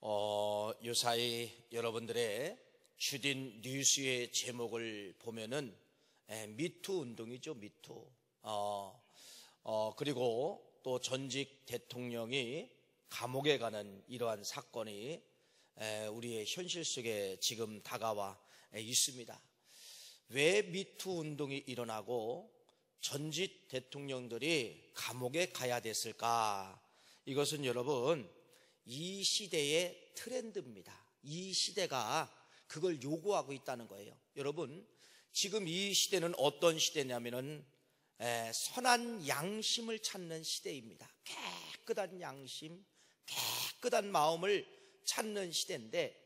요사이 여러분들의 주딘 뉴스의 제목을 보면은 미투 운동이죠, 미투. 그리고 또 전직 대통령이 감옥에 가는 이러한 사건이 우리의 현실 속에 지금 다가와 있습니다. 왜 미투 운동이 일어나고 전직 대통령들이 감옥에 가야 됐을까? 이것은 여러분, 이 시대의 트렌드입니다. 이 시대가 그걸 요구하고 있다는 거예요. 여러분, 지금 이 시대는 어떤 시대냐면은 선한 양심을 찾는 시대입니다. 깨끗한 양심, 깨끗한 마음을 찾는 시대인데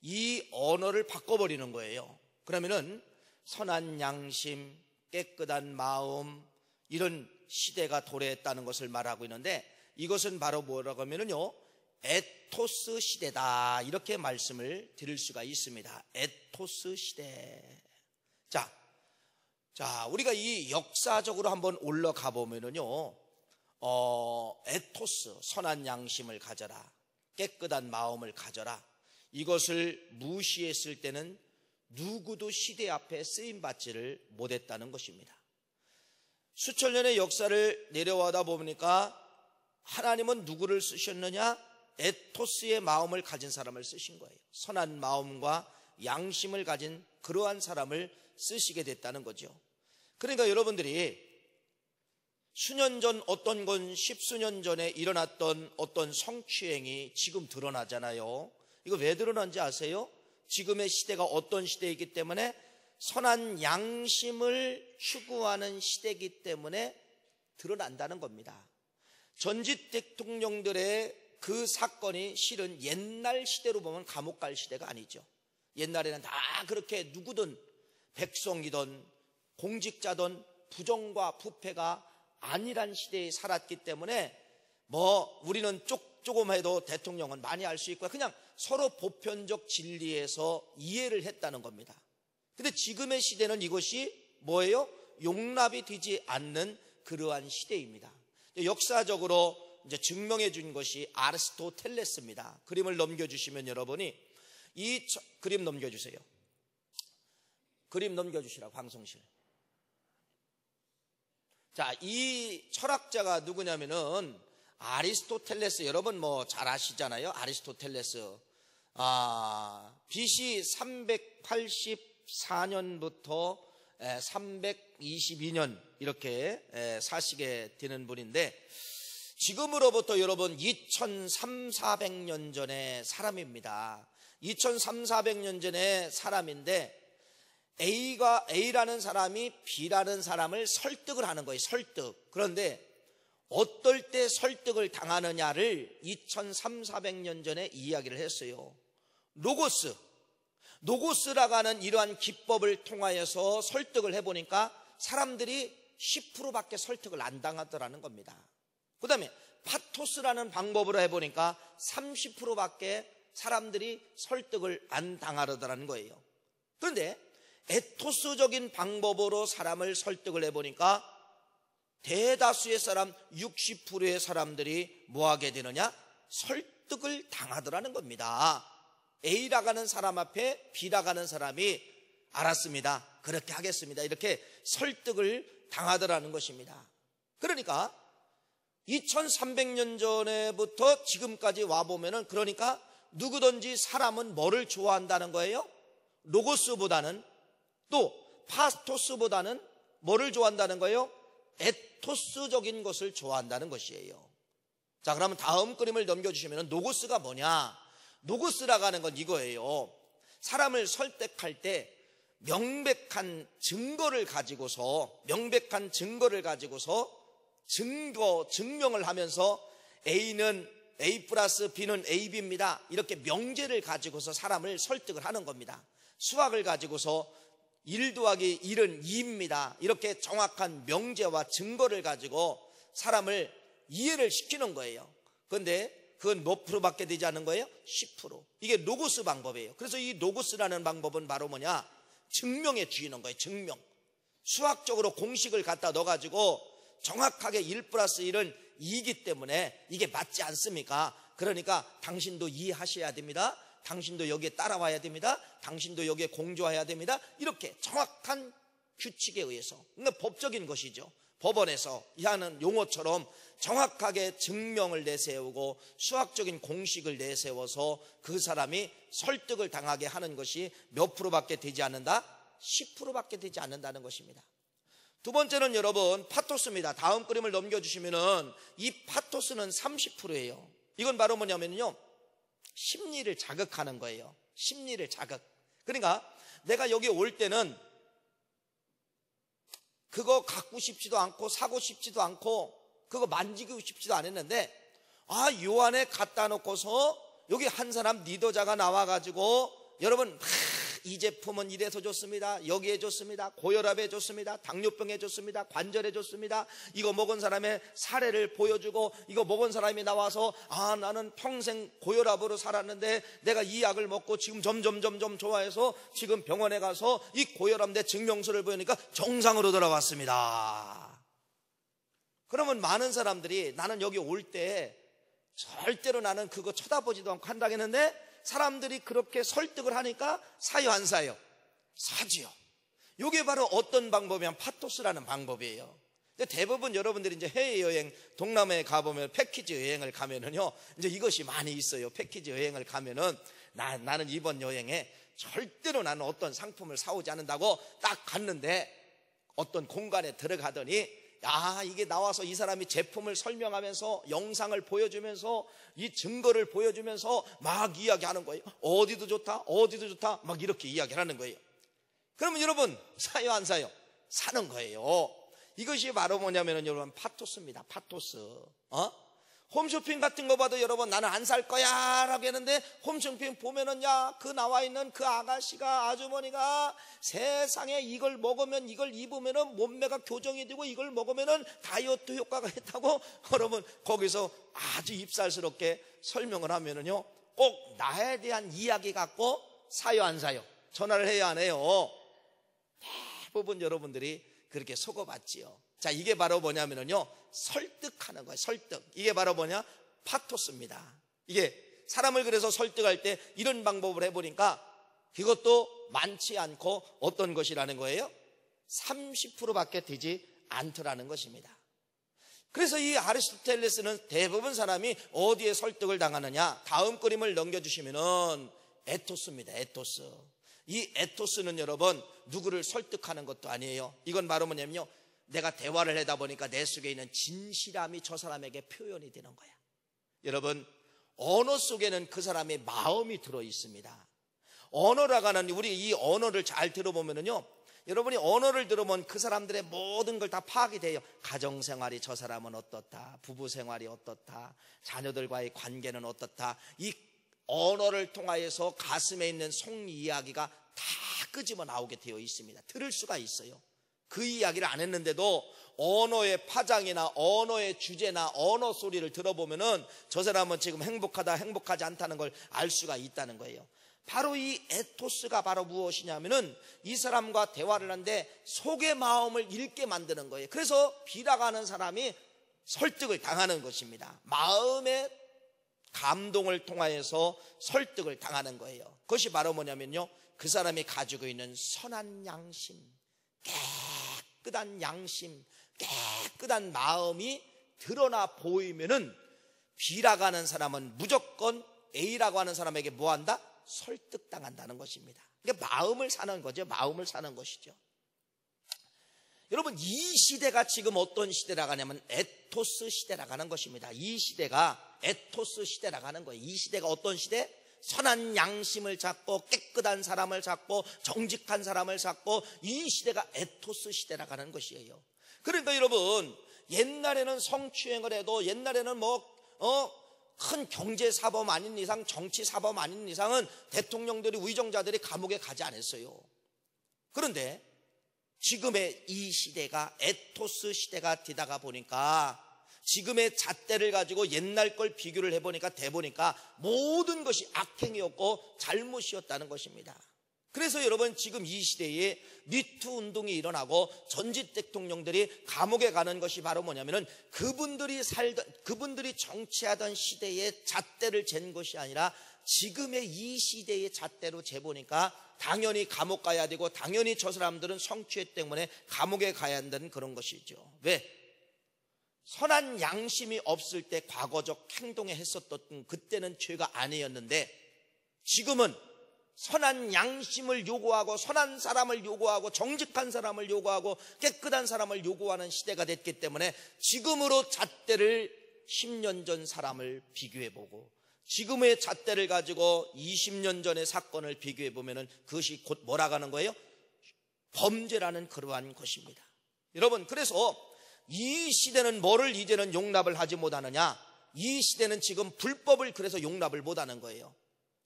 이 언어를 바꿔버리는 거예요. 그러면은 선한 양심, 깨끗한 마음, 이런 시대가 도래했다는 것을 말하고 있는데, 이것은 바로 뭐라고 하면은요, 에토스 시대다, 이렇게 말씀을 드릴 수가 있습니다. 에토스 시대. 자, 우리가 이 역사적으로 한번 올라가 보면은요, 에토스, 선한 양심을 가져라, 깨끗한 마음을 가져라, 이것을 무시했을 때는 누구도 시대 앞에 쓰임받지를 못했다는 것입니다. 수천 년의 역사를 내려와다 보니까 하나님은 누구를 쓰셨느냐? 에토스의 마음을 가진 사람을 쓰신 거예요. 선한 마음과 양심을 가진 그러한 사람을 쓰시게 됐다는 거죠. 그러니까 여러분들이 수년 전, 어떤 건 십수년 전에 일어났던 어떤 성추행이 지금 드러나잖아요. 이거 왜 드러난지 아세요? 지금의 시대가 어떤 시대이기 때문에, 선한 양심을 추구하는 시대이기 때문에 드러난다는 겁니다. 전직 대통령들의 그 사건이 실은 옛날 시대로 보면 감옥 갈 시대가 아니죠. 옛날에는 다 그렇게 누구든 백성이든 공직자든 부정과 부패가 아니란 시대에 살았기 때문에 우리는 조금 해도 대통령은 많이 알 수 있고 그냥 서로 보편적 진리에서 이해를 했다는 겁니다. 근데 지금의 시대는 이것이 뭐예요? 용납이 되지 않는 그러한 시대입니다. 역사적으로 이제 증명해 준 것이 아리스토텔레스입니다. 그림을 넘겨주시면 여러분이 이 그림 넘겨주세요. 그림 넘겨주시라고, 방송실. 자, 이 철학자가 누구냐면은 아리스토텔레스, 여러분 잘 아시잖아요. 아리스토텔레스. BC 384년부터 322년 이렇게 사시게 되는 분인데, 지금으로부터 여러분 2300~400년 전의 사람입니다. 2300~400년 전의 사람인데, A라는 사람이 B라는 사람을 설득을 하는 거예요. 설득. 그런데 어떨 때 설득을 당하느냐를 2300~400년 전에 이야기를 했어요. 노고스라고 하는 이러한 기법을 통하여서 설득을 해보니까 사람들이 10%밖에 설득을 안 당하더라는 겁니다. 그 다음에 파토스라는 방법으로 해보니까 30%밖에 사람들이 설득을 안 당하더라는 거예요. 그런데 에토스적인 방법으로 사람을 설득을 해보니까 대다수의 사람, 60%의 사람들이 뭐하게 되느냐? 설득을 당하더라는 겁니다. A라고 하는 사람 앞에 B라고 하는 사람이 알았습니다, 그렇게 하겠습니다, 이렇게 설득을 당하더라는 것입니다. 그러니까 2300년 전에부터 지금까지 와보면은, 그러니까 누구든지 사람은 뭐를 좋아한다는 거예요? 로고스보다는, 또 파스토스보다는 뭐를 좋아한다는 거예요? 에토스적인 것을 좋아한다는 것이에요. 자, 그러면 다음 그림을 넘겨주시면 노고스가 뭐냐? 노고스라고 하는 건 이거예요. 사람을 설득할 때 명백한 증거를 가지고서 증명을 하면서 A는 A 플러스 B는 AB입니다, 이렇게 명제를 가지고서 사람을 설득을 하는 겁니다. 수학을 가지고서 1 더하기 1은 2입니다, 이렇게 정확한 명제와 증거를 가지고 사람을 이해를 시키는 거예요. 그런데 그건 몇 프로밖에 되지 않는 거예요? 10%. 이게 로고스 방법이에요. 그래서 이 로고스라는 방법은 바로 뭐냐? 증명에 쥐는 거예요. 증명. 수학적으로 공식을 갖다 넣어가지고 정확하게 1 플러스 1은 2이기 때문에 이게 맞지 않습니까? 그러니까 당신도 이해하셔야 됩니다. 당신도 여기에 따라와야 됩니다. 당신도 여기에 공조해야 됩니다. 이렇게 정확한 규칙에 의해서, 그러니까 법적인 것이죠. 법원에서 하는 용어처럼 정확하게 증명을 내세우고 수학적인 공식을 내세워서 그 사람이 설득을 당하게 하는 것이 몇 프로밖에 되지 않는다? 10%밖에 되지 않는다는 것입니다. 두 번째는 여러분 파토스입니다. 다음 그림을 넘겨주시면은 이 파토스는 30%예요. 이건 바로 뭐냐면요, 심리를 자극하는 거예요. 심리를 자극. 그러니까 내가 여기 올 때는 그거 갖고 싶지도 않고 사고 싶지도 않고 그거 만지고 싶지도 않았는데, 요 안에 갖다 놓고서 여기 한 사람 리더자가 나와가지고 여러분 이 제품은 이래서 좋습니다, 여기에 좋습니다, 고혈압에 좋습니다, 당뇨병에 좋습니다, 관절에 좋습니다, 이거 먹은 사람의 사례를 보여주고, 이거 먹은 사람이 나와서 나는 평생 고혈압으로 살았는데 내가 이 약을 먹고 지금 점점 좋아해서 지금 병원에 가서 이 고혈압 내 증명서를 보여니까 정상으로 돌아왔습니다. 그러면 많은 사람들이 나는 여기 올 때 절대로 나는 그거 쳐다보지도 않고 한다고 했는데, 사람들이 그렇게 설득을 하니까 사요 안 사요? 사지요. 이게 바로 어떤 방법이냐면 파토스라는 방법이에요. 근데 대부분 여러분들이 이제 해외여행, 동남아에 가보면 패키지 여행을 가면은요, 이제 이것이 많이 있어요. 패키지 여행을 가면은 나는 이번 여행에 절대로 나는 어떤 상품을 사오지 않는다고 딱 갔는데 어떤 공간에 들어가더니 이게 나와서 이 사람이 제품을 설명하면서 영상을 보여주면서 이 증거를 보여주면서 막 이야기하는 거예요. 어디도 좋다, 어디도 좋다, 막 이렇게 이야기하는 거예요. 그러면 여러분 사요 안 사요? 사는 거예요. 이것이 바로 뭐냐면은 여러분 파토스입니다. 파토스. 홈쇼핑 같은 거 봐도 여러분 나는 안 살 거야 라고 했는데, 홈쇼핑 보면은 그 나와 있는 그 아가씨가, 아주머니가 세상에 이걸 먹으면, 이걸 입으면은 몸매가 교정이 되고 이걸 먹으면은 다이어트 효과가 있다고 여러분 거기서 아주 입살스럽게 설명을 하면은요, 꼭 나에 대한 이야기 갖고 사요 안 사요? 전화를 해야 안 해요? 대부분 여러분들이 그렇게 속어봤지요. 자, 이게 바로 뭐냐면요, 설득하는 거예요. 설득. 이게 바로 뭐냐? 파토스입니다. 이게 사람을 그래서 설득할 때 이런 방법을 해보니까 이것도 많지 않고 어떤 것이라는 거예요? 30%밖에 되지 않더라는 것입니다. 그래서 이 아리스토텔레스는 대부분 사람이 어디에 설득을 당하느냐? 다음 그림을 넘겨주시면은 에토스입니다. 에토스. 이 에토스는 여러분 누구를 설득하는 것도 아니에요. 이건 바로 뭐냐면요, 내가 대화를 하다 보니까 내 속에 있는 진실함이 저 사람에게 표현이 되는 거야. 여러분 언어 속에는 그 사람의 마음이 들어 있습니다. 언어라고 하는, 우리 이 언어를 잘 들어보면은요, 여러분이 언어를 들어보면 그 사람들의 모든 걸 다 파악이 돼요. 가정생활이 저 사람은 어떻다, 부부생활이 어떻다, 자녀들과의 관계는 어떻다. 이 언어를 통하여서 가슴에 있는 속 이야기가 다 끄집어 나오게 되어 있습니다. 들을 수가 있어요. 그 이야기를 안 했는데도 언어의 파장이나 언어의 주제나 언어 소리를 들어보면은 저 사람은 지금 행복하다, 행복하지 않다는 걸 알 수가 있다는 거예요. 바로 이 에토스가 바로 무엇이냐면은 이 사람과 대화를 하는데 속의 마음을 읽게 만드는 거예요. 그래서 비락하는 사람이 설득을 당하는 것입니다. 마음의 감동을 통하여서 설득을 당하는 거예요. 그것이 바로 뭐냐면요, 그 사람이 가지고 있는 선한 양심, 깨끗한 양심, 깨끗한 마음이 드러나 보이면은 B라고 하는 사람은 무조건 A라고 하는 사람에게 뭐한다? 설득당한다는 것입니다. 그러니까 마음을 사는 거죠. 마음을 사는 것이죠. 여러분 이 시대가 지금 어떤 시대라고 하냐면 에토스 시대라고 하는 것입니다. 이 시대가 에토스 시대라고 하는 거예요. 이 시대가 어떤 시대? 선한 양심을 찾고 깨끗한 사람을 찾고 정직한 사람을 찾고, 이 시대가 에토스 시대라고 하는 것이에요. 그러니까 여러분 옛날에는 성추행을 해도, 옛날에는 큰 경제사범 아닌 이상, 정치사범 아닌 이상은 대통령들이, 위정자들이 감옥에 가지 않았어요. 그런데 지금의 이 시대가 에토스 시대가 되다가 보니까 지금의 잣대를 가지고 옛날 걸 비교를 해보니까 모든 것이 악행이었고 잘못이었다는 것입니다. 그래서 여러분 지금 이 시대에 미투 운동이 일어나고 전직 대통령들이 감옥에 가는 것이 바로 뭐냐면은 그분들이 정치하던 시대의 잣대를 잰 것이 아니라 지금의 이 시대의 잣대로 재보니까 당연히 감옥 가야 되고 당연히 저 사람들은 성추행 때문에 감옥에 가야 한다는 그런 것이죠. 왜? 선한 양심이 없을 때 과거적 행동에 했었던 그때는 죄가 아니었는데 지금은 선한 양심을 요구하고 선한 사람을 요구하고 정직한 사람을 요구하고 깨끗한 사람을 요구하는 시대가 됐기 때문에 지금으로 잣대를 10년 전 사람을 비교해보고 지금의 잣대를 가지고 20년 전의 사건을 비교해보면 그것이 곧 뭐라고 하는 거예요? 범죄라는 그러한 것입니다. 여러분, 그래서 이 시대는 뭐를 이제는 용납을 하지 못하느냐? 이 시대는 지금 불법을 그래서 용납을 못하는 거예요.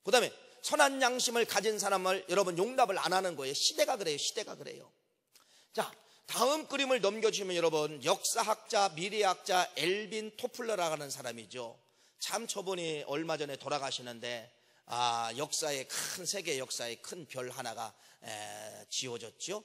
그 다음에 선한 양심을 가진 사람을 여러분 용납을 안 하는 거예요. 시대가 그래요. 시대가 그래요. 자, 다음 그림을 넘겨주시면 여러분 역사학자, 미래학자 엘빈 토플러라고 하는 사람이죠. 참 저분이 얼마 전에 돌아가시는데 역사의 큰 세계 역사의 큰 별 하나가 지어졌죠.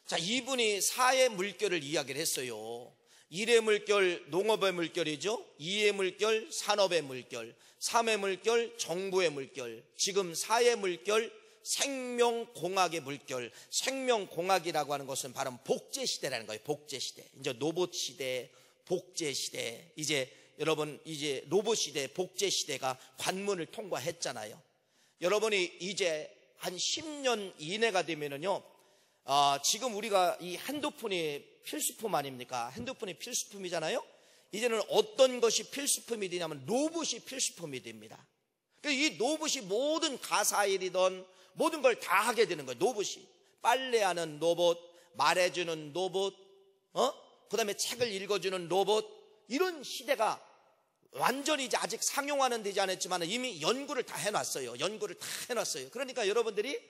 자, 이분이 사의 물결을 이야기를 했어요. 1의 물결 농업의 물결이죠. 2의 물결 산업의 물결, 3의 물결 정부의 물결, 지금 4의 물결 생명공학의 물결. 생명공학이라고 하는 것은 바로 복제시대라는 거예요. 복제시대. 이제 로봇시대, 복제시대. 이제 여러분 이제 로봇시대, 복제시대가 관문을 통과했잖아요. 여러분이 이제 한 10년 이내가 되면은요, 지금 우리가 이 핸드폰이 필수품 아닙니까? 핸드폰이 필수품이잖아요. 이제는 어떤 것이 필수품이 되냐면 로봇이 필수품이 됩니다. 이 로봇이 모든 가사일이든 모든 걸 다 하게 되는 거예요. 로봇이 빨래하는 로봇, 말해주는 로봇, 그 다음에 책을 읽어주는 로봇. 이런 시대가 완전히 이제 아직 상용화는 되지 않았지만 이미 연구를 다 해놨어요. 연구를 다 해놨어요. 그러니까 여러분들이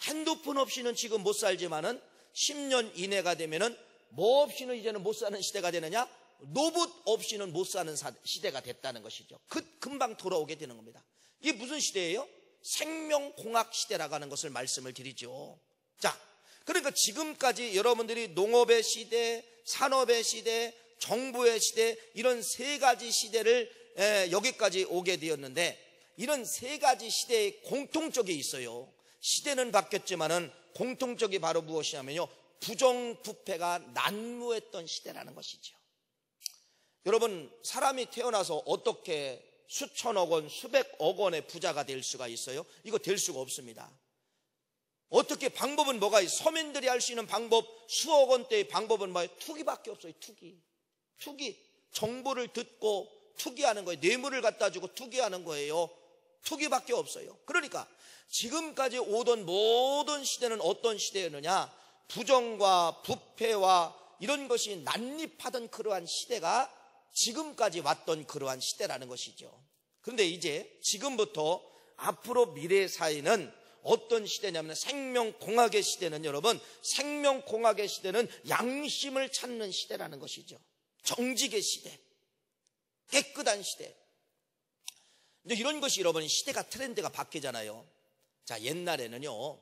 핸드폰 없이는 지금 못 살지만은 10년 이내가 되면은 뭐 없이는 이제는 못 사는 시대가 되느냐? 로봇 없이는 못 사는 시대가 됐다는 것이죠. 금방 돌아오게 되는 겁니다. 이게 무슨 시대예요? 생명공학 시대라고 하는 것을 말씀을 드리죠. 자, 그러니까 지금까지 여러분들이 농업의 시대, 산업의 시대, 정부의 시대, 이런 세 가지 시대를 여기까지 오게 되었는데 이런 세 가지 시대의 공통적이 있어요. 시대는 바뀌었지만은 공통적이 바로 무엇이냐면요, 부정부패가 난무했던 시대라는 것이죠. 여러분, 사람이 태어나서 어떻게 수천억 원, 수백억 원의 부자가 될 수가 있어요? 이거 될 수가 없습니다. 어떻게 방법은 뭐가 있어요? 서민들이 할 수 있는 방법, 수억 원대의 방법은 뭐예요? 투기밖에 없어요. 투기. 정보를 듣고 투기하는 거예요. 뇌물을 갖다 주고 투기하는 거예요. 투기밖에 없어요. 그러니까 지금까지 오던 모든 시대는 어떤 시대였느냐? 부정과 부패와 이런 것이 난립하던 그러한 시대가 지금까지 왔던 그러한 시대라는 것이죠. 그런데 이제 지금부터 앞으로 미래 사회는 어떤 시대냐면 생명공학의 시대는 여러분, 생명공학의 시대는 양심을 찾는 시대라는 것이죠. 정직의 시대, 깨끗한 시대. 근데 이런 것이 여러분 시대가 트렌드가 바뀌잖아요. 자, 옛날에는요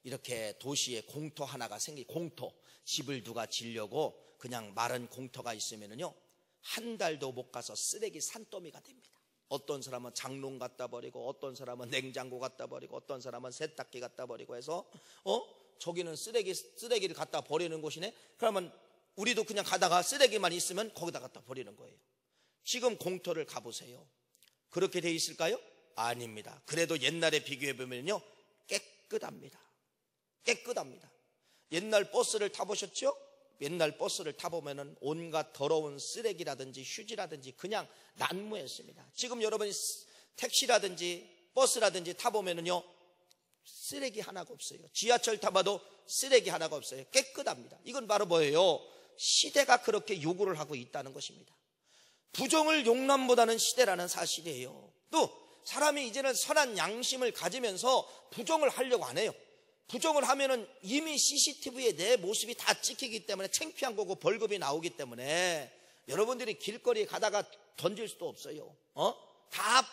이렇게 도시에 공터 하나가 공터, 집을 누가 지려고 그냥 마른 공터가 있으면은요 한 달도 못 가서 쓰레기 산더미가 됩니다. 어떤 사람은 장롱 갖다 버리고 어떤 사람은 냉장고 갖다 버리고 어떤 사람은 세탁기 갖다 버리고 해서 저기는 쓰레기를 갖다 버리는 곳이네. 그러면 우리도 그냥 가다가 쓰레기만 있으면 거기다 갖다 버리는 거예요. 지금 공터를 가보세요. 그렇게 돼 있을까요? 아닙니다. 그래도 옛날에 비교해 보면요 깨끗합니다. 옛날 버스를 타보셨죠? 옛날 버스를 타보면은 온갖 더러운 쓰레기라든지 휴지라든지 그냥 난무했습니다. 지금 여러분이 택시라든지 버스라든지 타보면은요 쓰레기 하나가 없어요. 지하철 타봐도 쓰레기 하나가 없어요. 깨끗합니다. 이건 바로 뭐예요? 시대가 그렇게 요구를 하고 있다는 것입니다. 부정을 용납 못하는 시대라는 사실이에요. 또 사람이 이제는 선한 양심을 가지면서 부정을 하려고 안 해요. 부정을 하면은 이미 CCTV에 내 모습이 다 찍히기 때문에 창피한 거고 벌금이 나오기 때문에 여러분들이 길거리에 가다가 던질 수도 없어요. 다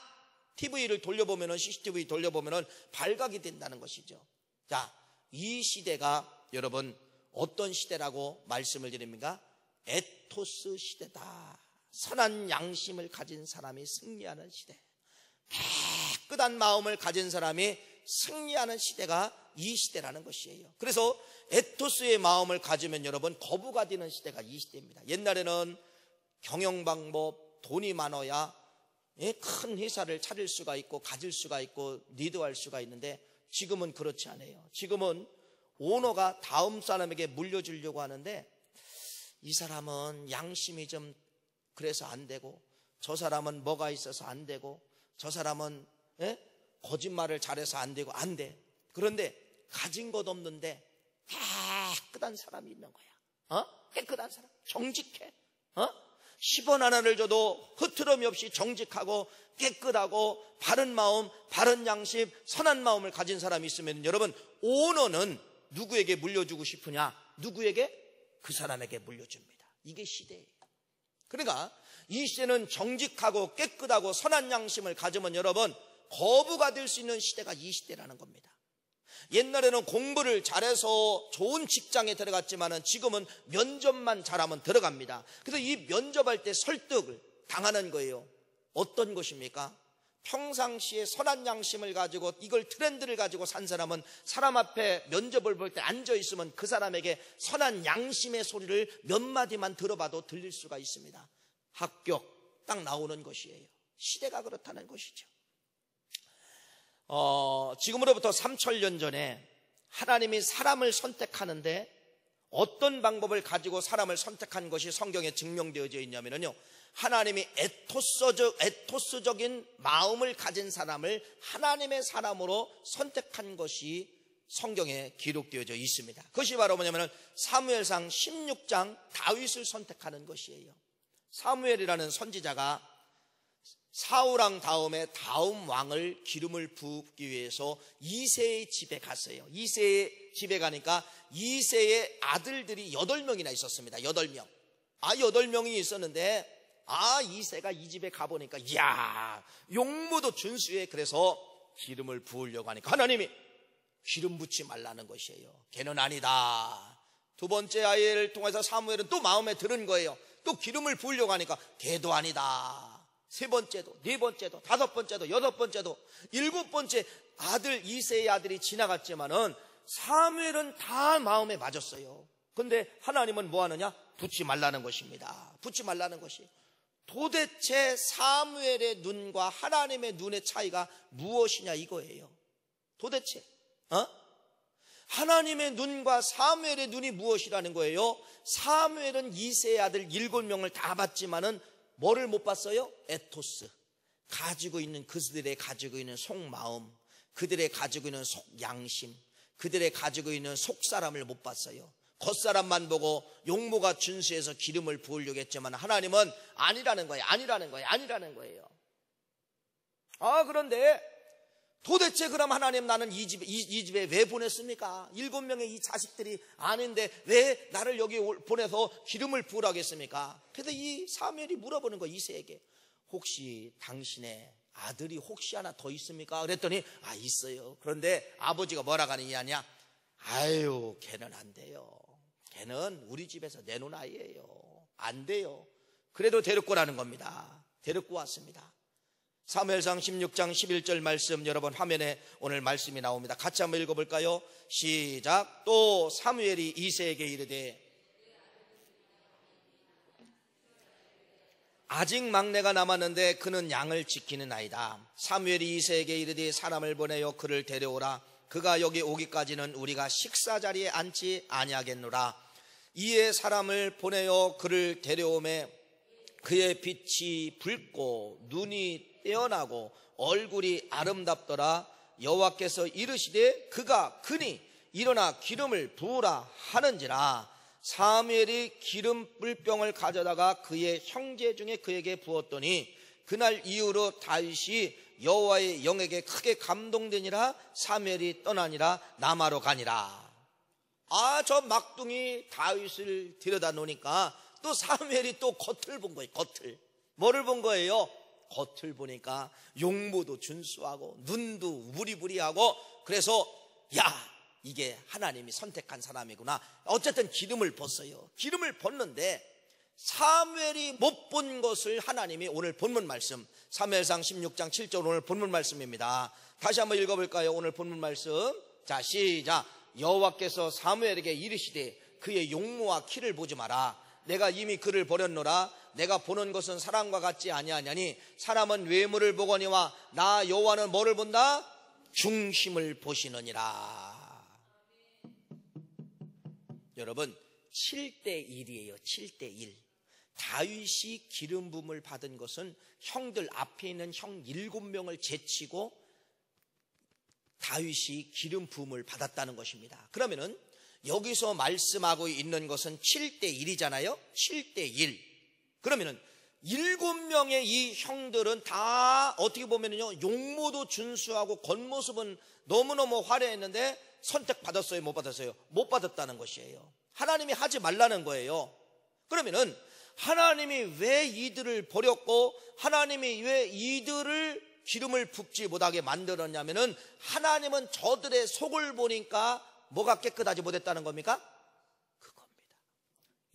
TV를 돌려보면은 CCTV 돌려보면은 발각이 된다는 것이죠. 자, 이 시대가 여러분 어떤 시대라고 말씀을 드립니까? 에토스 시대다. 선한 양심을 가진 사람이 승리하는 시대, 깨끗한 마음을 가진 사람이 승리하는 시대가 이 시대라는 것이에요. 그래서 에토스의 마음을 가지면 여러분 거부가 되는 시대가 이 시대입니다. 옛날에는 경영방법, 돈이 많아야 큰 회사를 차릴 수가 있고 가질 수가 있고 리드할 수가 있는데 지금은 그렇지 않아요. 지금은 오너가 다음 사람에게 물려주려고 하는데 이 사람은 양심이 좀 그래서 안 되고, 저 사람은 뭐가 있어서 안 되고, 저 사람은 거짓말을 잘해서 안 되고, 안 돼. 그런데 가진 것 없는데 깨끗한 사람이 있는 거야. 깨끗한 사람, 정직해. 10원 하나를 줘도 흐트러미 없이 정직하고 깨끗하고 바른 마음, 바른 양심, 선한 마음을 가진 사람이 있으면 여러분 오너는 누구에게 물려주고 싶으냐? 누구에게? 그 사람에게 물려줍니다. 이게 시대예요. 그러니까 이 시대는 정직하고 깨끗하고 선한 양심을 가지면 여러분 거부가 될 수 있는 시대가 이 시대라는 겁니다. 옛날에는 공부를 잘해서 좋은 직장에 들어갔지만 지금은 면접만 잘하면 들어갑니다. 그래서 이 면접할 때 설득을 당하는 거예요. 어떤 것입니까? 평상시에 선한 양심을 가지고 이걸 트렌드를 가지고 산 사람은 사람 앞에 면접을 볼 때 앉아있으면 그 사람에게 선한 양심의 소리를 몇 마디만 들어봐도 들릴 수가 있습니다. 합격 딱 나오는 것이에요. 시대가 그렇다는 것이죠. 지금으로부터 3000년 전에 하나님이 사람을 선택하는데 어떤 방법을 가지고 사람을 선택한 것이 성경에 증명되어져 있냐면요, 하나님이 에토스적인 마음을 가진 사람을 하나님의 사람으로 선택한 것이 성경에 기록되어져 있습니다. 그것이 바로 뭐냐면 사무엘상 16장 다윗을 선택하는 것이에요. 사무엘이라는 선지자가 사울왕 다음에 다음 왕을 기름을 부기 위해서 이새의 집에 갔어요. 이새의 집에 가니까 이새의 아들들이 8명이나 있었습니다. 8명. 8명이 있었는데 이새가 이 집에 가보니까 이야, 용모도 준수해. 그래서 기름을 부으려고 하니까 하나님이 기름 붓지 말라는 것이에요. 걔는 아니다. 두 번째 아이를 통해서 사무엘은 또 마음에 들은 거예요. 또 기름을 부으려고 하니까 걔도 아니다. 세 번째도, 네 번째도, 다섯 번째도, 여섯 번째도, 일곱 번째 아들 이새의 아들이 지나갔지만은 사무엘은 다 마음에 맞았어요. 근데 하나님은 뭐 하느냐? 붓지 말라는 것입니다. 붓지 말라는 것이. 도대체 사무엘의 눈과 하나님의 눈의 차이가 무엇이냐 이거예요. 도대체 하나님의 눈과 사무엘의 눈이 무엇이라는 거예요? 사무엘은 이새의 아들 7명을 다 봤지만은 뭐를 못 봤어요? 에토스. 가지고 있는 그들의 가지고 있는 속마음, 그들의 가지고 있는 속양심, 그들의 가지고 있는 속사람을 못 봤어요. 겉사람만 보고 용모가 준수해서 기름을 부으려고 했지만 하나님은 아니라는 거예요. 아니라는 거예요. 그런데 도대체 그럼 하나님 나는 이 집에 왜 보냈습니까? 7명의 이 자식들이 아닌데 왜 나를 여기 보내서 기름을 부으라고 했습니까? 그래서 이 사무엘이 물어보는 거예요. 이새에게. 혹시 당신의 아들이 혹시 하나 더 있습니까? 그랬더니 있어요. 그런데 아버지가 뭐라고 하느냐? 아유, 걔는 안 돼요. 걔는 우리 집에서 내놓은 아이예요. 안 돼요. 그래도 데리고 오라는 겁니다. 데리고 왔습니다. 사무엘상 16장 11절 말씀 여러분 화면에 오늘 말씀이 나옵니다. 같이 한번 읽어볼까요? 시작. 또 사무엘이 이새에게 이르되 아직 막내가 남았는데 그는 양을 지키는 아이다. 사무엘이 이새에게 이르되 사람을 보내어 그를 데려오라. 그가 여기 오기까지는 우리가 식사 자리에 앉지 아니하겠노라. 이에 사람을 보내어 그를 데려오매 그의 빛이 붉고 눈이 떼어나고 얼굴이 아름답더라. 여호와께서 이르시되 그가 크니 일어나 기름을 부으라 하는지라. 사무엘이 기름 불병을 가져다가 그의 형제 중에 그에게 부었더니 그날 이후로 다윗이 여호와의 영에게 크게 감동되니라. 사무엘이 떠나니라. 라마로 가니라. 저 막둥이 다윗을 들여다 놓으니까 또 사무엘이 또 겉을 본 거예요. 겉을. 뭐를 본 거예요? 겉을 보니까 용모도 준수하고 눈도 우리부리하고 그래서 야, 이게 하나님이 선택한 사람이구나. 어쨌든 기름을 붓어요. 기름을 붓는데 사무엘이 못 본 것을 하나님이 오늘 본문 말씀, 사무엘상 16장 7절 오늘 본문 말씀입니다. 다시 한번 읽어볼까요? 오늘 본문 말씀. 자, 시작. 여호와께서 사무엘에게 이르시되 그의 용모와 키를 보지 마라. 내가 이미 그를 버렸노라. 내가 보는 것은 사람과 같지 아니하냐니 사람은 외모를 보거니와 나 여호와는 뭐를 본다? 중심을 보시느니라. 여러분, 7대1이에요. 7대1. 다윗이 기름 부음을 받은 것은 형들 앞에 있는 형 7명을 제치고 다윗이 기름 부음을 받았다는 것입니다. 그러면은 여기서 말씀하고 있는 것은 7대1이잖아요. 7대1. 그러면은 7명의 이 형들은 다 어떻게 보면은요, 용모도 준수하고 겉모습은 너무너무 화려했는데 선택받았어요? 못 받았어요? 못 받았다는 것이에요. 하나님이 하지 말라는 거예요. 그러면은 하나님이 왜 이들을 버렸고 하나님이 왜 이들을 기름을 붓지 못하게 만들었냐면은 하나님은 저들의 속을 보니까 뭐가 깨끗하지 못했다는 겁니까? 그겁니다.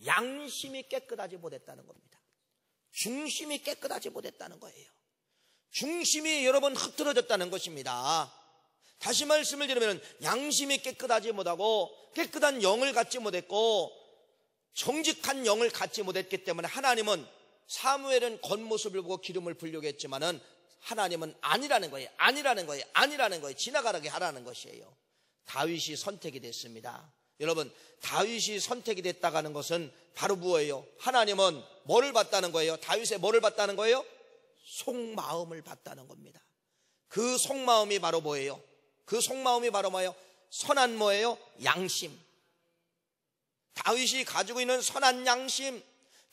양심이 깨끗하지 못했다는 겁니다. 중심이 깨끗하지 못했다는 거예요. 중심이 여러분 흐트러졌다는 것입니다. 다시 말씀을 드리면 양심이 깨끗하지 못하고 깨끗한 영을 갖지 못했고 정직한 영을 갖지 못했기 때문에 하나님은 사무엘은 겉모습을 보고 기름을 부으려고 했지만은 하나님은 아니라는 거예요. 아니라는 거예요. 아니라는 거예요. 지나가게 하라는 것이에요. 다윗이 선택이 됐습니다. 여러분, 다윗이 선택이 됐다가는 것은 바로 뭐예요? 하나님은 뭐를 봤다는 거예요? 다윗의 뭐를 봤다는 거예요? 속마음을 봤다는 겁니다. 그 속마음이 바로 뭐예요? 그 속마음이 바로 뭐예요? 선한 뭐예요? 양심. 다윗이 가지고 있는 선한 양심,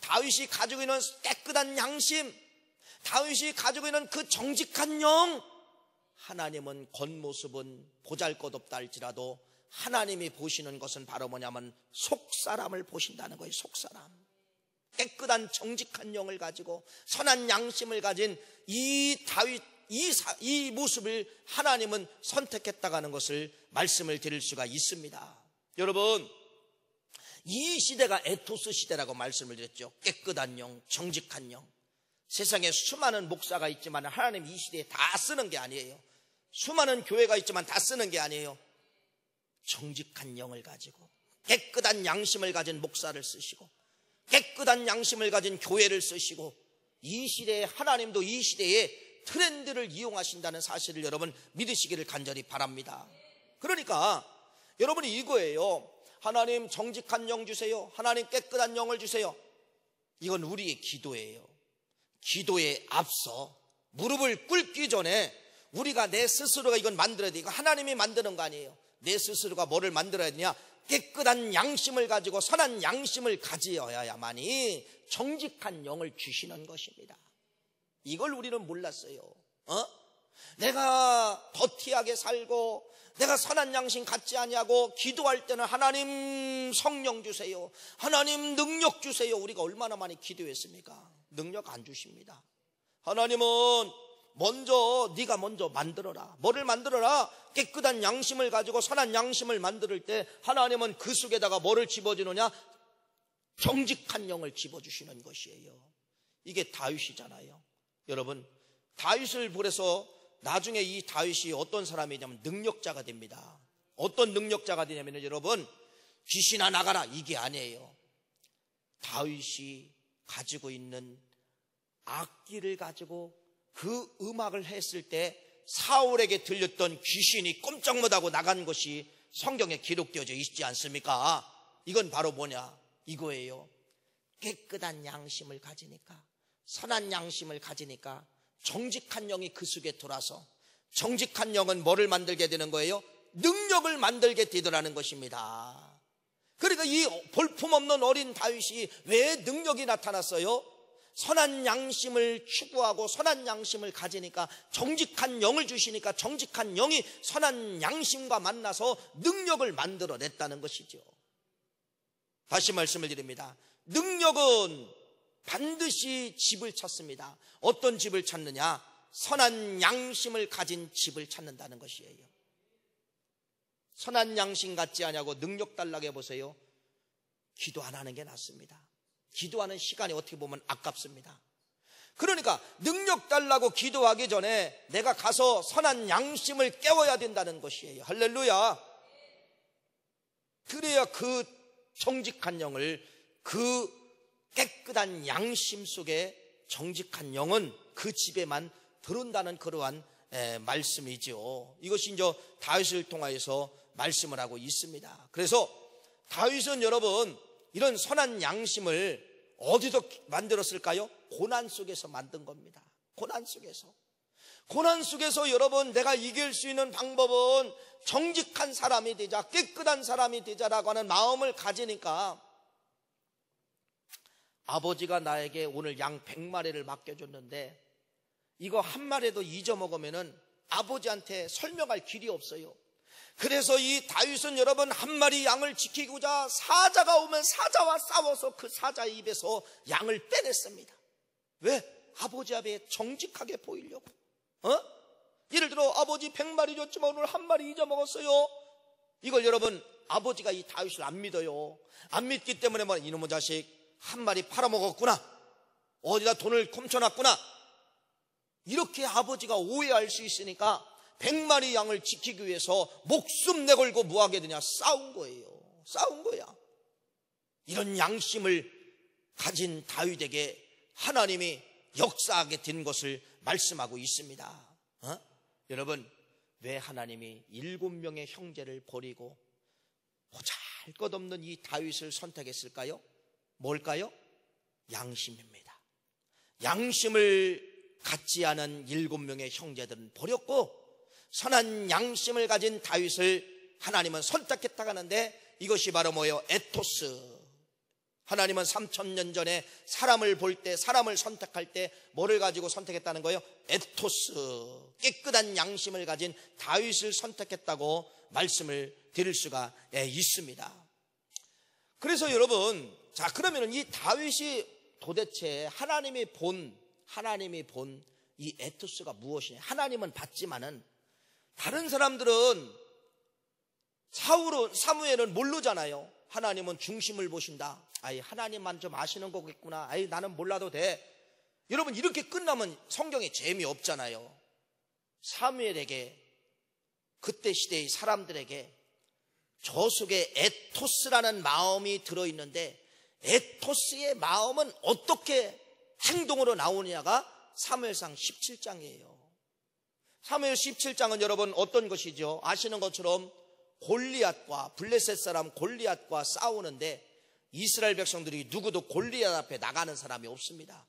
다윗이 가지고 있는 깨끗한 양심, 다윗이 가지고 있는 그 정직한 영, 하나님은 겉모습은 보잘것없다 할지라도 하나님이 보시는 것은 바로 뭐냐면 속사람을 보신다는 거예요. 속사람. 깨끗한 정직한 영을 가지고 선한 양심을 가진 이 다윗, 이 모습을 하나님은 선택했다고 하는 것을 말씀을 드릴 수가 있습니다. 여러분, 이 시대가 에토스 시대라고 말씀을 드렸죠. 깨끗한 영, 정직한 영. 세상에 수많은 목사가 있지만 하나님 이 시대에 다 쓰는 게 아니에요. 수많은 교회가 있지만 다 쓰는 게 아니에요. 정직한 영을 가지고 깨끗한 양심을 가진 목사를 쓰시고 깨끗한 양심을 가진 교회를 쓰시고 이 시대에 하나님도 이 시대에 트렌드를 이용하신다는 사실을 여러분 믿으시기를 간절히 바랍니다. 그러니까 여러분이 이거예요. 하나님 정직한 영 주세요. 하나님 깨끗한 영을 주세요. 이건 우리의 기도예요. 기도에 앞서 무릎을 꿇기 전에 우리가 내 스스로가 이건 만들어야 돼. 이거 하나님이 만드는 거 아니에요. 내 스스로가 뭐를 만들어야 되냐? 깨끗한 양심을 가지고 선한 양심을 가지어야만이 정직한 영을 주시는 것입니다. 이걸 우리는 몰랐어요. 내가 더티하게 살고 내가 선한 양심 갖지 아니하고 기도할 때는 하나님 성령 주세요. 하나님 능력 주세요. 우리가 얼마나 많이 기도했습니까? 능력 안 주십니다. 하나님은 네가 먼저 만들어라. 뭐를 만들어라? 깨끗한 양심을 가지고 선한 양심을 만들 때 하나님은 그 속에다가 뭐를 집어주느냐? 정직한 영을 집어주시는 것이에요. 이게 다윗이잖아요. 여러분, 다윗을 보래서 나중에 이 다윗이 어떤 사람이냐면 능력자가 됩니다. 어떤 능력자가 되냐면 여러분, 귀신아 나가라 이게 아니에요. 다윗이 가지고 있는 악기를 가지고 그 음악을 했을 때 사울에게 들렸던 귀신이 꼼짝 못하고 나간 것이 성경에 기록되어져 있지 않습니까? 이건 바로 뭐냐? 이거예요. 깨끗한 양심을 가지니까, 선한 양심을 가지니까 정직한 영이 그 속에 돌아서, 정직한 영은 뭐를 만들게 되는 거예요? 능력을 만들게 되더라는 것입니다. 그러니까 이 볼품없는 어린 다윗이 왜 능력이 나타났어요? 선한 양심을 추구하고 선한 양심을 가지니까, 정직한 영을 주시니까 정직한 영이 선한 양심과 만나서 능력을 만들어냈다는 것이죠. 다시 말씀을 드립니다. 능력은 반드시 집을 찾습니다. 어떤 집을 찾느냐? 선한 양심을 가진 집을 찾는다는 것이에요. 선한 양심 같지 않냐고 능력 달라고 해보세요. 기도 안 하는 게 낫습니다. 기도하는 시간이 어떻게 보면 아깝습니다. 그러니까 능력 달라고 기도하기 전에 내가 가서 선한 양심을 깨워야 된다는 것이에요. 할렐루야. 그래야 그 정직한 영을, 그 깨끗한 양심 속에 정직한 영은 그 집에만 들어온다는 그러한 말씀이죠. 이것이 이제 다윗을 통하여서 말씀을 하고 있습니다. 그래서 다윗은 여러분 이런 선한 양심을 어디서 만들었을까요? 고난 속에서 만든 겁니다. 고난 속에서 여러분 내가 이길 수 있는 방법은 정직한 사람이 되자, 깨끗한 사람이 되자라고 하는 마음을 가지니까 아버지가 나에게 오늘 양 100마리를 맡겨줬는데 이거 한 마리도 잊어먹으면 아버지한테 설명할 길이 없어요. 그래서 이 다윗은 여러분 한 마리 양을 지키고자 사자가 오면 사자와 싸워서 그 사자의 입에서 양을 빼냈습니다. 왜? 아버지 앞에 정직하게 보이려고. 예를 들어 아버지 100마리 줬지만 오늘 한 마리 잊어먹었어요. 이걸 여러분 아버지가 이 다윗을 안 믿어요. 안 믿기 때문에 뭐 이놈의 자식 한 마리 팔아먹었구나, 어디다 돈을 훔쳐놨구나, 이렇게 아버지가 오해할 수 있으니까 100마리 양을 지키기 위해서 목숨 내걸고 뭐하게 되냐? 싸운 거예요. 싸운 거야. 이런 양심을 가진 다윗에게 하나님이 역사하게 된 것을 말씀하고 있습니다. 여러분 왜 하나님이 7명의 형제를 버리고 보잘것없는 이 다윗을 선택했을까요? 뭘까요? 양심입니다. 양심을 갖지 않은 7명의 형제들은 버렸고 선한 양심을 가진 다윗을 하나님은 선택했다고 하는데 이것이 바로 뭐예요? 에토스. 하나님은 3000년 전에 사람을 볼 때, 사람을 선택할 때 뭐를 가지고 선택했다는 거예요? 에토스. 깨끗한 양심을 가진 다윗을 선택했다고 말씀을 드릴 수가 있습니다. 그래서 여러분, 자 그러면 이 다윗이 도대체 하나님이 본 이 에토스가 무엇이냐? 하나님은 봤지만은 다른 사람들은 사무엘은 모르잖아요. 하나님은 중심을 보신다. 아이 하나님만 좀 아시는 거겠구나. 아이 나는 몰라도 돼. 여러분 이렇게 끝나면 성경에 재미없잖아요. 사무엘에게, 그때 시대의 사람들에게 저 속에 에토스라는 마음이 들어있는데 에토스의 마음은 어떻게 행동으로 나오느냐가 사무엘상 17장이에요. 사무엘 17장은 여러분 어떤 것이죠? 아시는 것처럼 골리앗과, 블레셋 사람 골리앗과 싸우는데 이스라엘 백성들이 누구도 골리앗 앞에 나가는 사람이 없습니다.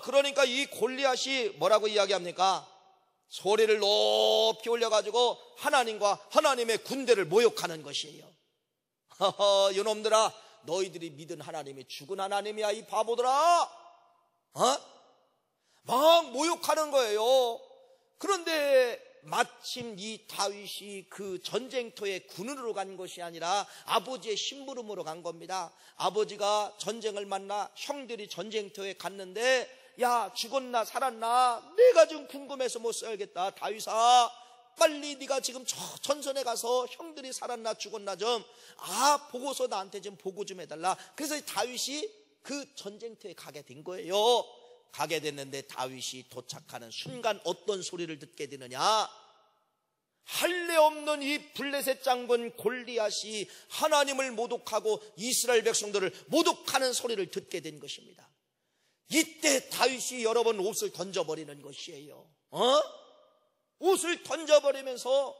그러니까 이 골리앗이 뭐라고 이야기합니까? 소리를 높이 올려가지고 하나님과 하나님의 군대를 모욕하는 것이에요. 이놈들아, 너희들이 믿은 하나님이 죽은 하나님이야 이 바보들아. 막 모욕하는 거예요. 그런데 마침 이 다윗이 그 전쟁터에 군인으로 간 것이 아니라 아버지의 심부름으로 간 겁니다. 아버지가 전쟁을 만나 형들이 전쟁터에 갔는데 야 죽었나 살았나 내가 좀 궁금해서 못 살겠다. 다윗아 빨리 네가 지금 저 전선에 가서 형들이 살았나 죽었나 좀 보고서 나한테 좀 보고 좀 해달라. 그래서 다윗이 그 전쟁터에 가게 된 거예요. 가게 됐는데 다윗이 도착하는 순간 어떤 소리를 듣게 되느냐? 할례 없는 이 블레셋 장군 골리앗이 하나님을 모독하고 이스라엘 백성들을 모독하는 소리를 듣게 된 것입니다. 이때 다윗이 여러분 옷을 던져버리는 것이에요. 옷을 던져버리면서,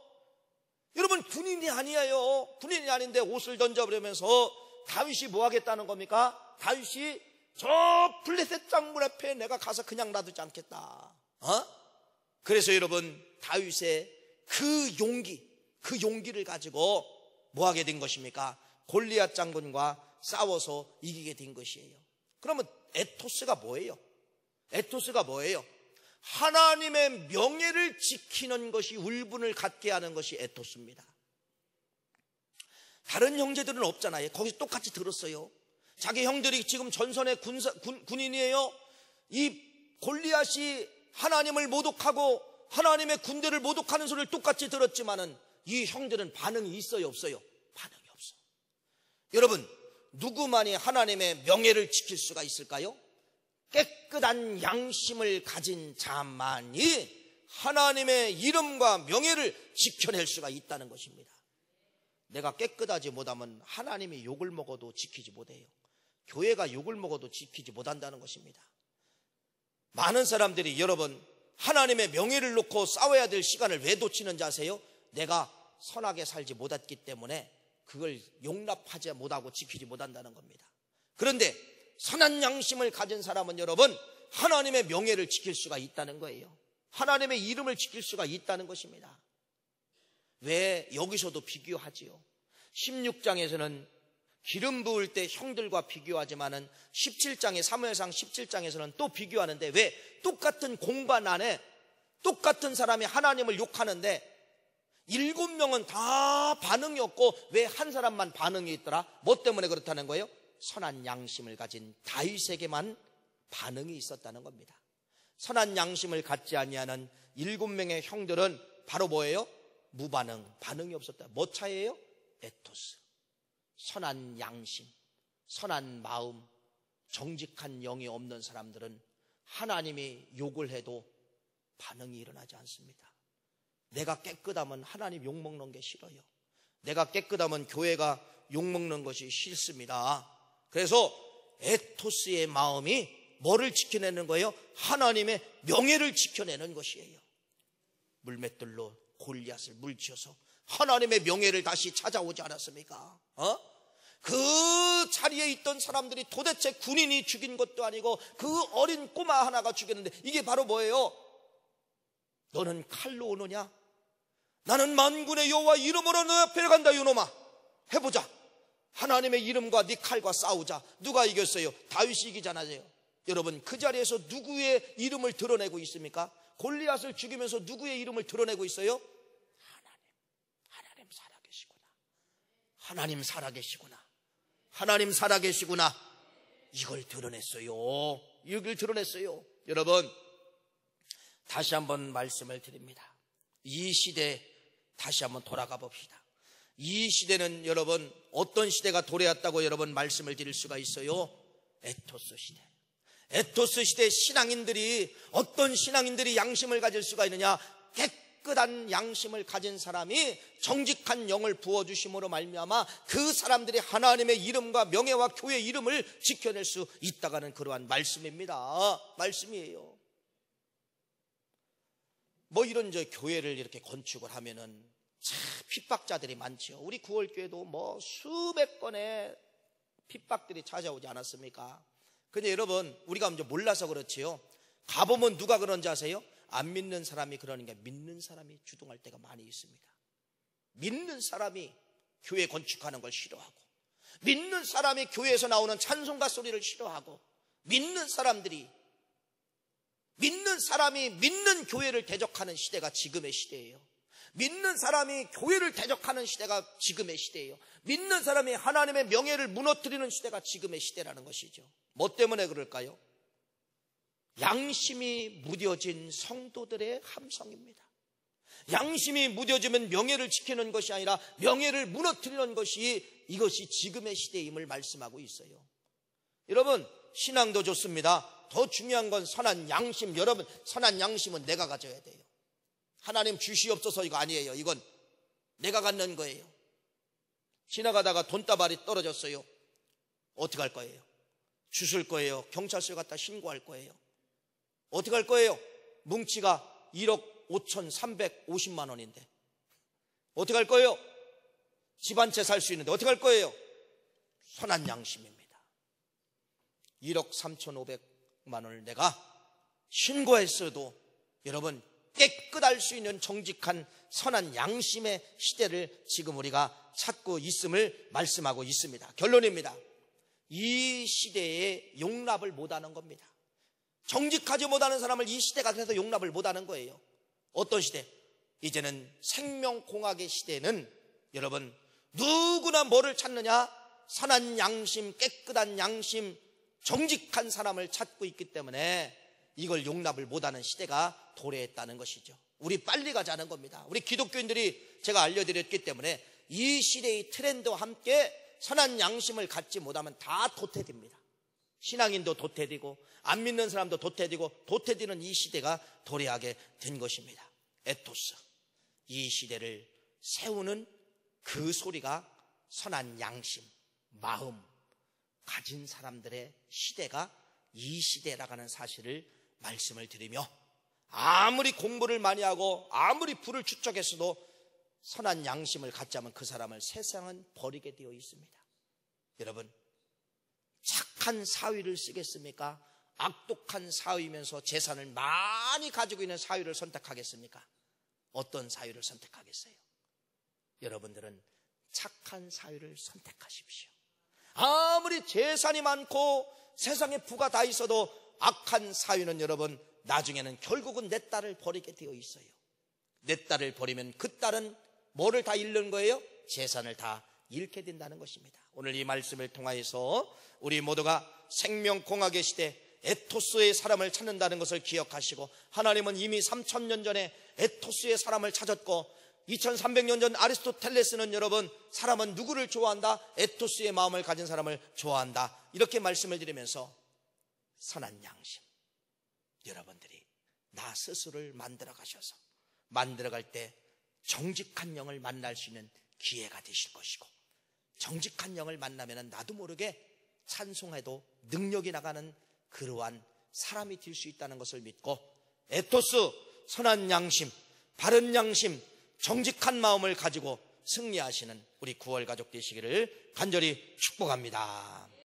여러분 군인이 아니에요. 군인이 아닌데 옷을 던져버리면서 다윗이 뭐 하겠다는 겁니까? 다윗이 저 블레셋 장군 앞에 내가 가서 그냥 놔두지 않겠다. 그래서 여러분 다윗의 그 용기를 가지고 뭐 하게 된 것입니까? 골리앗 장군과 싸워서 이기게 된 것이에요. 그러면 에토스가 뭐예요? 에토스가 뭐예요? 하나님의 명예를 지키는 것이, 울분을 갖게 하는 것이 에토스입니다. 다른 형제들은 없잖아요. 거기서 똑같이 들었어요. 자기 형들이 지금 전선의 군인이에요. 이 골리앗이 하나님을 모독하고 하나님의 군대를 모독하는 소리를 똑같이 들었지만은 이 형들은 반응이 있어요, 없어요? 반응이 없어. 여러분, 누구만이 하나님의 명예를 지킬 수가 있을까요? 깨끗한 양심을 가진 자만이 하나님의 이름과 명예를 지켜낼 수가 있다는 것입니다. 내가 깨끗하지 못하면 하나님이 욕을 먹어도 지키지 못해요. 교회가 욕을 먹어도 지키지 못한다는 것입니다. 많은 사람들이 여러분 하나님의 명예를 놓고 싸워야 될 시간을 왜 놓치는지 아세요? 내가 선하게 살지 못했기 때문에 그걸 용납하지 못하고 지키지 못한다는 겁니다. 그런데 선한 양심을 가진 사람은 여러분 하나님의 명예를 지킬 수가 있다는 거예요. 하나님의 이름을 지킬 수가 있다는 것입니다. 왜 여기서도 비교하지요? 16장에서는 기름 부을 때 형들과 비교하지만은 17장에 사무엘상 17장에서는 또 비교하는데 왜 똑같은 공반 안에 똑같은 사람이 하나님을 욕하는데 7명은 다 반응이 없고 왜 한 사람만 반응이 있더라? 뭐 때문에 그렇다는 거예요? 선한 양심을 가진 다윗에게만 반응이 있었다는 겁니다. 선한 양심을 갖지 아니하는 7명의 형들은 바로 뭐예요? 무반응, 반응이 없었다. 뭐 차이예요? 에토스. 선한 양심, 선한 마음, 정직한 영이 없는 사람들은 하나님이 욕을 해도 반응이 일어나지 않습니다. 내가 깨끗하면 하나님 욕먹는 게 싫어요. 내가 깨끗하면 교회가 욕먹는 것이 싫습니다. 그래서 에토스의 마음이 뭐를 지켜내는 거예요? 하나님의 명예를 지켜내는 것이에요. 물맷돌로 골리앗을 물치어서 하나님의 명예를 다시 찾아오지 않았습니까? 그 자리에 있던 사람들이 도대체 군인이 죽인 것도 아니고 그 어린 꼬마 하나가 죽였는데 이게 바로 뭐예요? 너는 칼로 오느냐? 나는 만군의 여호와 이름으로 너 앞에 간다. 이놈아, 해보자. 하나님의 이름과 네 칼과 싸우자. 누가 이겼어요? 다윗이 이기잖아요. 여러분, 그 자리에서 누구의 이름을 드러내고 있습니까? 골리앗을 죽이면서 누구의 이름을 드러내고 있어요? 하나님 살아계시구나. 하나님 살아계시구나. 하나님 살아계시구나. 이걸 드러냈어요. 이걸 드러냈어요. 여러분, 다시 한번 말씀을 드립니다. 이 시대 다시 한번 돌아가 봅시다. 이 시대는 여러분 어떤 시대가 도래했다고 여러분 말씀을 드릴 수가 있어요? 에토스 시대. 에토스 시대 신앙인들이, 어떤 신앙인들이 양심을 가질 수가 있느냐? 깨끗한 양심을 가진 사람이 정직한 영을 부어주심으로 말미암아 그 사람들이 하나님의 이름과 명예와 교회의 이름을 지켜낼 수 있다가는 그러한 말씀입니다. 말씀이에요. 뭐 이런 교회를 이렇게 건축을 하면은 참 핍박자들이 많죠. 우리 9월교회도 뭐 수백 건의 핍박들이 찾아오지 않았습니까? 근데 여러분, 우리가 이제 몰라서 그렇지요. 가보면 누가 그런지 아세요? 안 믿는 사람이 그러는 게 믿는 사람이 주동할 때가 많이 있습니다. 믿는 사람이 교회 건축하는 걸 싫어하고, 믿는 사람이 교회에서 나오는 찬송가 소리를 싫어하고, 믿는 사람이 믿는 교회를 대적하는 시대가 지금의 시대예요. 믿는 사람이 교회를 대적하는 시대가 지금의 시대예요. 믿는 사람이 하나님의 명예를 무너뜨리는 시대가 지금의 시대라는 것이죠. 뭐 때문에 그럴까요? 양심이 무뎌진 성도들의 함성입니다. 양심이 무뎌지면 명예를 지키는 것이 아니라 명예를 무너뜨리는 것이, 이것이 지금의 시대임을 말씀하고 있어요. 여러분, 신앙도 좋습니다. 더 중요한 건 선한 양심. 여러분, 선한 양심은 내가 가져야 돼요. 하나님 주시옵소서 이거 아니에요. 이건 내가 갖는 거예요. 지나가다가 돈다발이 떨어졌어요. 어떻게 할 거예요? 주실 거예요? 경찰서에 갖다 신고할 거예요? 어떻게 할 거예요? 뭉치가 1억 5,350만 원인데 어떻게 할 거예요? 집 한 채 살 수 있는데 어떻게 할 거예요? 선한 양심입니다. 1억 3,500만 원을 내가 신고했어도 여러분, 깨끗할 수 있는 정직한 선한 양심의 시대를 지금 우리가 찾고 있음을 말씀하고 있습니다. 결론입니다. 이 시대에 용납을 못하는 겁니다. 정직하지 못하는 사람을 이 시대가 그래서 용납을 못하는 거예요. 어떤 시대? 이제는 생명공학의 시대는 여러분 누구나 뭐를 찾느냐? 선한 양심, 깨끗한 양심, 정직한 사람을 찾고 있기 때문에 이걸 용납을 못하는 시대가 도래했다는 것이죠. 우리 빨리 가자는 겁니다. 우리 기독교인들이 제가 알려드렸기 때문에 이 시대의 트렌드와 함께 선한 양심을 갖지 못하면 다 도태됩니다. 신앙인도 도태되고 안 믿는 사람도 도태되고 도태되는 이 시대가 도래하게 된 것입니다. 에토스, 이 시대를 세우는 그 소리가 선한 양심, 마음 가진 사람들의 시대가 이 시대라고 하는 사실을 말씀을 드리며, 아무리 공부를 많이 하고 아무리 부를 축적했어도 선한 양심을 갖지 않으면 그 사람을 세상은 버리게 되어 있습니다. 여러분, 착한 사위를 쓰겠습니까? 악독한 사위면서 재산을 많이 가지고 있는 사위를 선택하겠습니까? 어떤 사위를 선택하겠어요? 여러분들은 착한 사위를 선택하십시오. 아무리 재산이 많고 세상에 부가 다 있어도 악한 사위는 여러분 나중에는 결국은 내 딸을 버리게 되어 있어요. 내 딸을 버리면 그 딸은 뭐를 다 잃는 거예요? 재산을 다 잃게 된다는 것입니다. 오늘 이 말씀을 통하여서 우리 모두가 생명공학의 시대 에토스의 사람을 찾는다는 것을 기억하시고, 하나님은 이미 3000년 전에 에토스의 사람을 찾았고 2300년 전 아리스토텔레스는 여러분 사람은 누구를 좋아한다? 에토스의 마음을 가진 사람을 좋아한다, 이렇게 말씀을 드리면서 선한 양심, 여러분들이 나 스스로를 만들어 가셔서 만들어갈 때 정직한 영을 만날 수 있는 기회가 되실 것이고, 정직한 영을 만나면 나도 모르게 찬송해도 능력이 나가는 그러한 사람이 될 수 있다는 것을 믿고, 에토스, 선한 양심, 바른 양심, 정직한 마음을 가지고 승리하시는 우리 9월 가족 되시기를 간절히 축복합니다.